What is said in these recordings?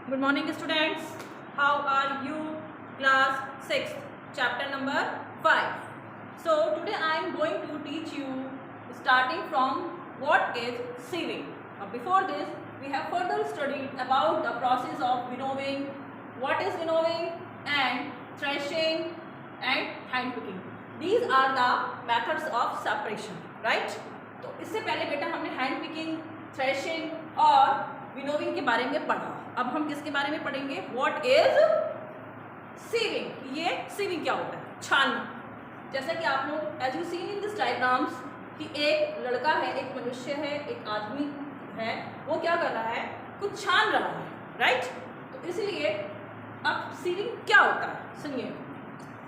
Good morning students. How are you? Class 6th, chapter number 5. So today I am going to teach you starting from what is sieving. Before this we have further studied about the process of winnowing, what is winnowing, and threshing and hand picking. These are the methods of separation, right? तो इससे पहले बेटा हमने hand picking, threshing और winnowing के बारे में पढ़ा। अब हम किसके बारे में पढ़ेंगे? What is sieving. ये सीविंग क्या होता है? छानना। जैसा कि आप लोग as you seen in this diagrams कि एक लड़का है, एक मनुष्य है, एक आदमी है, वो क्या कर रहा है? कुछ छान रहा है, राइट? तो इसलिए अब सीविंग क्या होता है सुनिए।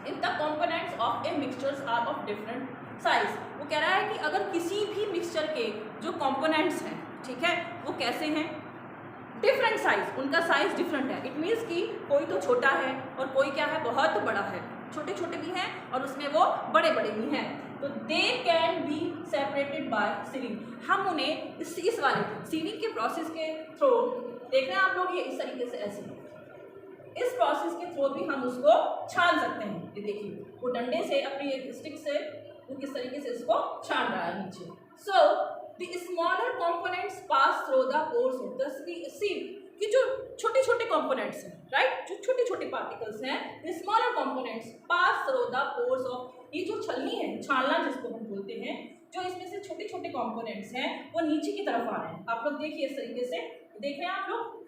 In the components of a mixtures are of different size. वो कह रहा है कि अगर किसी भी मिक्सचर के जो कंपोनेंट्स हैं, ठीक है, वो कैसे हैं? डिफरेंट साइज, उनका साइज डिफरेंट है। इट मीन्स कि कोई तो छोटा है और कोई क्या है, बहुत बड़ा है। छोटे छोटे भी हैं और उसमें वो बड़े बड़े भी हैं। तो they can be separated by sieving. हम उन्हें इस वाले सीविंग के प्रोसेस के थ्रू देख रहे हैं आप लोग, ये इस तरीके से ऐसे इस प्रोसेस के थ्रू भी हम उसको छान सकते हैं। ये देखिए वो डंडे से अपनी एक स्टिक से वो किस तरीके से इसको छान रहा है नीचे। So the smaller components pass through the pores of the सीव। कि जो छोटे छोटे कंपोनेंट्स हैं, राइट, जो छोटे छोटे पार्टिकल्स हैं, smaller components pass through the pores of, ये जो छलनी है, छानना जिसको हम बोलते हैं, जो इसमें से छोटे छोटे कंपोनेंट्स हैं वो नीचे की तरफ आ रहे हैं। आप लोग देखिए इस तरीके से देख रहे हैं आप लोग,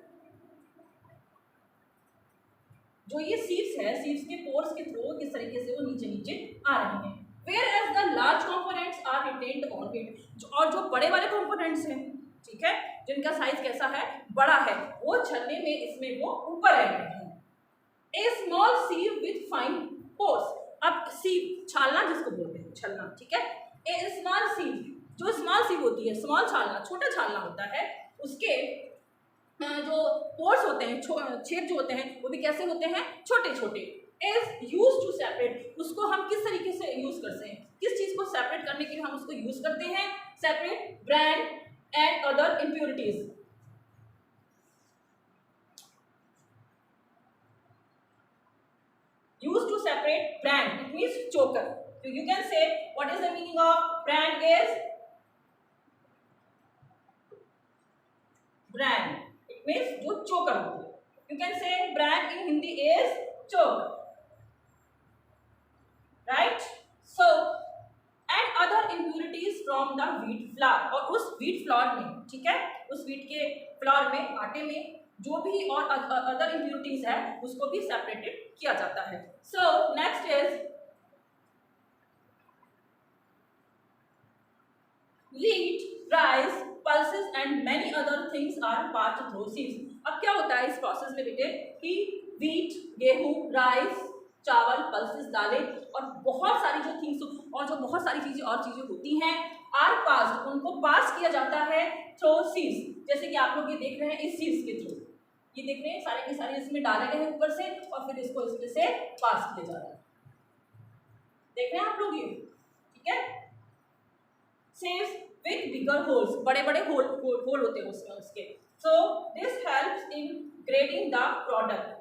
जो ये सीव्स है, सीव्स के पोर्स के थ्रू किस तरीके से वो नीचे नीचे आ रहे हैं। Whereas the large components are retained on it, और जो बड़े वाले कंपोनेंट्स हैं, ठीक है, जिनका साइज कैसा है, बड़ा है, वो छलने में इसमें वो ऊपर रह रहे हैं। A small sieve with fine pores। अब सीव छालना जिसको बोलते हैं, छलना, ठीक है। A small sieve, जो स्मॉल सीव होती है, स्मॉल छालना, छोटा छालना होता है, उसके जो पोर्स होते हैं, छेद जो होते हैं, वो भी कैसे होते हैं, छोटे छोटे। इज यूज टू सेपरेट, उसको हम किस तरीके से यूज करते हैं, किस चीज को सेपरेट करने के लिए हम उसको यूज करते हैं? Separate brand and other impurities. Use to separate brand, it means चोकर। So you can say what is the meaning of brand is brand, it means जो चोकर होती है। You can say brand in Hindi is choker, right? So and other impurities from the wheat flour, और उस wheat flour में, ठीक है, उस wheat के flour में, आटे में जो भी और अदर impurities है उसको भी सेपरेटेड किया जाता है। So next is wheat, rice, pulses and many other things are passed through sieves। अब क्या होता है इस प्रोसेस में बेटे कि wheat, गेहूं, राइस, चावल, पल्सेस, दालें और बहुत सारी जो थिंग्स और जो बहुत सारी चीजें और चीजें होती हैं, आर पास, उनको पास किया जाता है थ्रू सीव्स। जैसे कि आप लोग ये देख रहे हैं इस सीव्स के थ्रू, ये देख रहे हैं सारे के सारे इसमें डाले गए हैं ऊपर से और फिर इसको इसमें से पास किया जा रहा है। देख रहे हैं आप लोग ये, ठीक है। सीव्स विथ बिगर होल्स, बड़े बड़े होल होते हैं उसमें उसके। So this helps in grading the product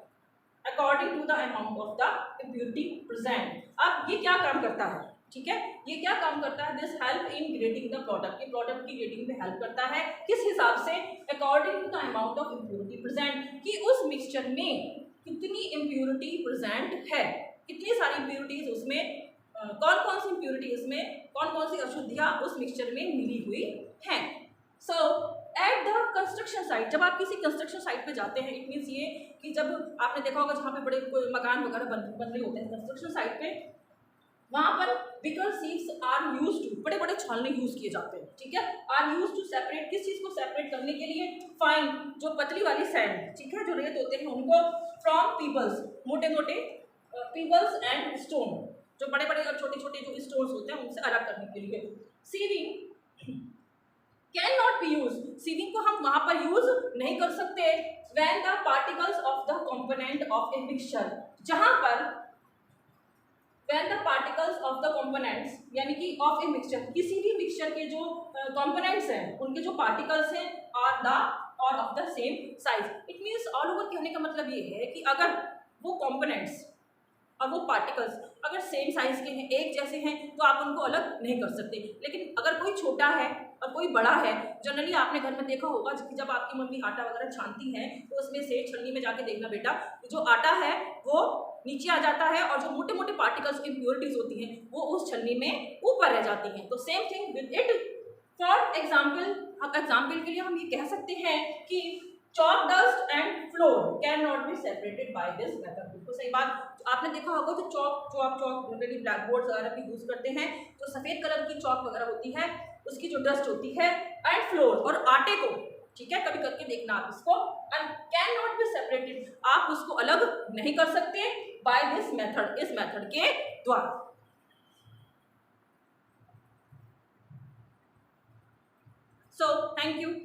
according to the amount of the impurity present. अब ये क्या काम करता है, ठीक है, ये क्या काम करता है? This help in grading the product, ये प्रोडक्ट की ग्रेडिंग में हेल्प करता है। किस हिसाब से? According to the amount of impurity present, कि उस मिक्सचर में कितनी इम्प्योरिटी प्रेजेंट है, कितनी सारी इम्प्योरिटीज उसमें, कौन कौन सी इम्प्योरिटी उसमें, कौन कौन सी अशुद्धियाँ उस मिक्सचर में मिली हुई हैं। सो एट द कंस्ट्रक्शन साइट, जब आप किसी कंस्ट्रक्शन साइट पे जाते हैं, इट मीन्स ये कि जब आपने देखा होगा जहाँ पे बड़े कोई मकान वगैरह बन रहे होते हैं कंस्ट्रक्शन साइट पे, वहाँ पर बिगर सीव्स आर यूज टू, बड़े बड़े छालने यूज किए जाते हैं, ठीक है। आर यूज टू सेपरेट, किस चीज़ को सेपरेट करने के लिए? फाइन, जो पतली वाली सैंड, ठीक है, जो रेत होते हैं उनको, फ्रॉम पीबल्स, मोटे मोटे पीबल्स एंड स्टोन, जो बड़े बड़े और छोटे छोटे जो स्टोन्स होते हैं उनसे अलग करने के लिए। Sieving can not be use, sieving को हम वहां पर यूज नहीं कर सकते when the particles of the component of a mixture, जहां पर when the particles of the components, यानी कि ऑफ ए मिक्सचर, किसी भी मिक्सचर के जो कंपोनेंट्स हैं उनके जो पार्टिकल्स हैं आर द और of the same size. It means all over कहने का मतलब ये है कि अगर वो कंपोनेंट्स और वो पार्टिकल्स अगर सेम साइज के हैं, एक जैसे हैं, तो आप उनको अलग नहीं कर सकते। लेकिन अगर कोई छोटा है और कोई बड़ा है, जनरली आपने घर में देखा होगा कि जब आपकी मम्मी आटा वगैरह छानती हैं तो उसमें से छलनी में जाके देखना बेटा, जो आटा है वो नीचे आ जाता है और जो मोटे मोटे पार्टिकल्स इम्प्योरिटीज होती हैं वो उस छलनी में ऊपर रह जाती हैं। तो same thing with it. For example के लिए हम ये कह सकते हैं कि chalk dust and floor cannot be separated by this method। बिल्कुल सही बात। आपने देखा होगा तो जो आप चौक जनरली ब्लैक बोर्ड वगैरह भी यूज करते हैं, तो सफेद कलर की चौक वगैरह होती है, उसकी जो डस्ट होती है, एंड फ्लोर और आटे को, ठीक है, कभी करके देखना आप इसको, and can not be separated, आप उसको अलग नहीं कर सकते बाय दिस मेथड, इस मेथड के द्वारा। So thank you।